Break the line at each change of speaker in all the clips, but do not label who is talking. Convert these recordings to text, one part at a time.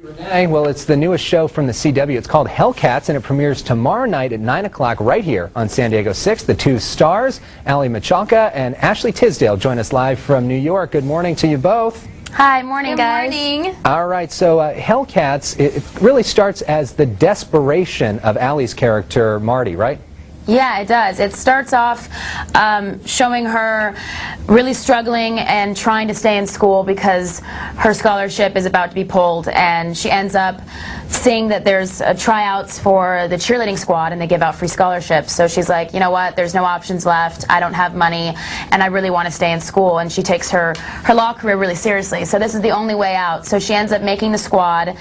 Renee, well, it's the newest show from the CW. It's called Hellcats, and it premieres tomorrow night at 9 o'clock right here on San Diego 6. The two stars, Michalka and Ashley Tisdale, join us live from New York. Good morning to you both.
Hi, morning, guys.
Good morning.
All right, so Hellcats, it really starts as the desperation of Allie's character, Marty, right?
Yeah, it does. It starts off showing her really struggling and trying to stay in school because her scholarship is about to be pulled, and she ends up seeing that there's tryouts for the cheerleading squad and they give out free scholarships. So she's like, you know what, there's no options left, I don't have money, and I really want to stay in school. And she takes her law career really seriously. So this is the only way out. So she ends up making the squad,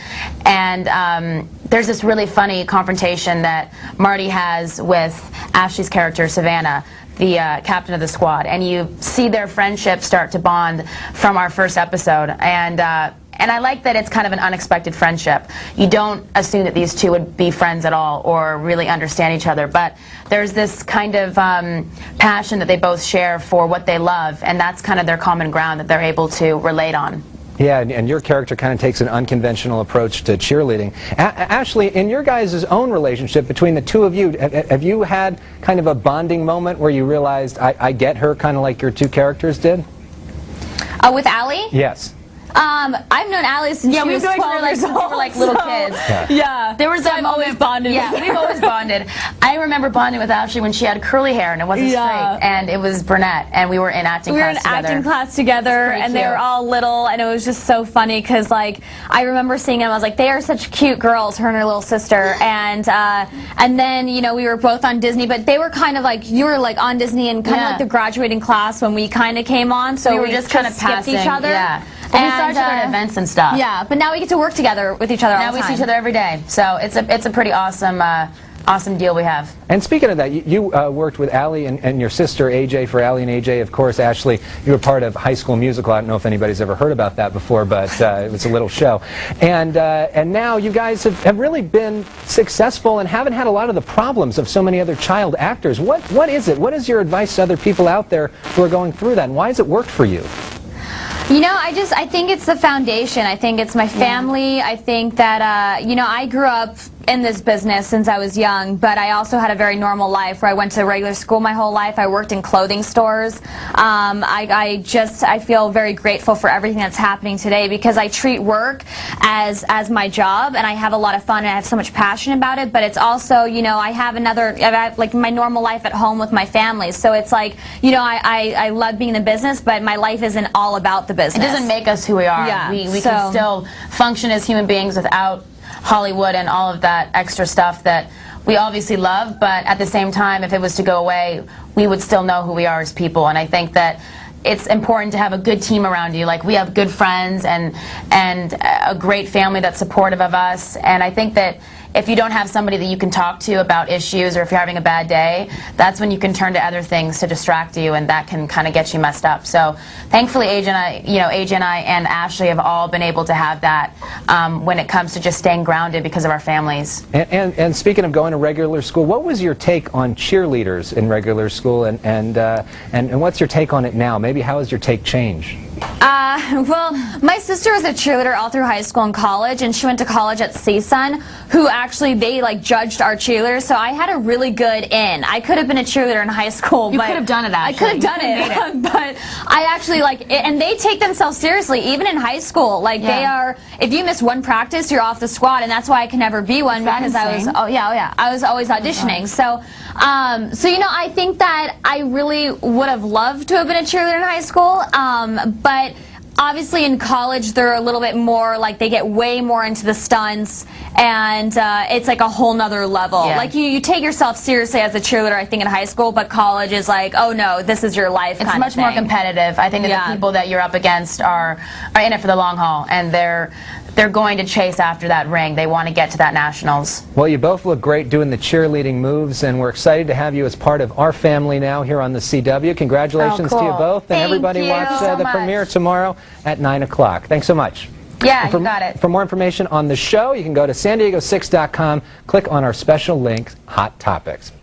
and there's this really funny confrontation that Marty has with Ashley's character, Savannah, the captain of the squad, and you see their friendship start to bond from our first episode. And I like that it's kind of an unexpected friendship. You don't assume that these two would be friends at all or really understand each other, but there's this kind of passion that they both share for what they love, and that's kind of their common ground that they're able to relate on.
Yeah, and your character kind of takes an unconventional approach to cheerleading. Ashley, in your guys' own relationship between the two of you, have you had kind of a bonding moment where you realized, I get her, kind of like your two characters did?
With Allie?
Yes.
I've known Allie since she was 12 years old.
We were like little kids.
Yeah.
There was
I've always bonded
Yeah,
with her.
we've always bonded. I remember bonding with Ashley when she had curly hair and it wasn't straight, and it was brunette, and we were in acting class together.
We were in acting class together, and they were all little, and it was just so funny because, like, I remember seeing them. I was like, they are such cute girls, her and her little sister, and then, you know, we were both on Disney, but they were kind of like, you were like on Disney and kind of like the graduating class when we kind of came on, so
we were just kind of passing
each other.
Yeah. And we started at events and stuff.
Yeah, but now we get to work together with each other all the time.
Now we see each other every day, so it's a pretty awesome awesome deal we have.
And speaking of that, you worked with Allie and your sister AJ. For Allie and AJ, of course, Ashley, you were part of High School Musical. I don't know if anybody's ever heard about that before, but it was a little show. And now you guys have really been successful and haven't had a lot of the problems of so many other child actors. What is it? What is your advice to other people out there who are going through that, and why has it worked for you?
You know, I think it's the foundation. I think it's my family. I think that, you know, I grew up in this business since I was young, but I also had a very normal life where I went to regular school my whole life. I worked in clothing stores. I feel very grateful for everything that's happening today because I treat work as my job, and I have a lot of fun and I have so much passion about it, but it's also, you know, I have like my normal life at home with my family. So it's like, you know, I love being in the business, but my life isn't all about the business.
It doesn't make us who we are.
Yeah,
we can still function as human beings without Hollywood and all of that extra stuff that we obviously love, but at the same time, if it was to go away, we would still know who we are as people. And I think that it's important to have a good team around you. Like, we have good friends and a great family that's supportive of us, and I think that if you don't have somebody that you can talk to about issues, or if you're having a bad day, that's when you can turn to other things to distract you, and that can kind of get you messed up. So thankfully, AJ and I and Ashley have all been able to have that when it comes to just staying grounded because of our families.
And speaking of going to regular school, what was your take on cheerleaders in regular school, and what's your take on it now? Maybe how has your take changed?
Well, my sister was a cheerleader all through high school and college, and she went to college at CSUN, who actually, they like judged our cheerleaders, so I had a really good in. I could have been a cheerleader in high school.
You could have done it, actually.
I could have done it, but I actually like it, and they take themselves seriously, even in high school. Like, they are, if you miss one practice, you're off the squad, and that's why I can never be one, because I was, I was always auditioning. So you know, I think that I really would have loved to have been a cheerleader in high school, but obviously in college they're a little bit more, like, they get way more into the stunts, and it's like a whole nother level.
Yeah.
Like, you take yourself seriously as a cheerleader, I think, in high school, but college is like, oh no, this is your life.
It's much more competitive. I think that the people that you're up against are in it for the long haul, and they're going to chase after that ring. They want to get to that nationals.
Well, you both look great doing the cheerleading moves, and we're excited to have you as part of our family now here on the CW. Congratulations to you both, and everybody watch the premiere tomorrow at 9 o'clock. Thanks so much.
Yeah, you got it.
For more information on the show, you can go to san diego6.com, click on our special link, Hot Topics.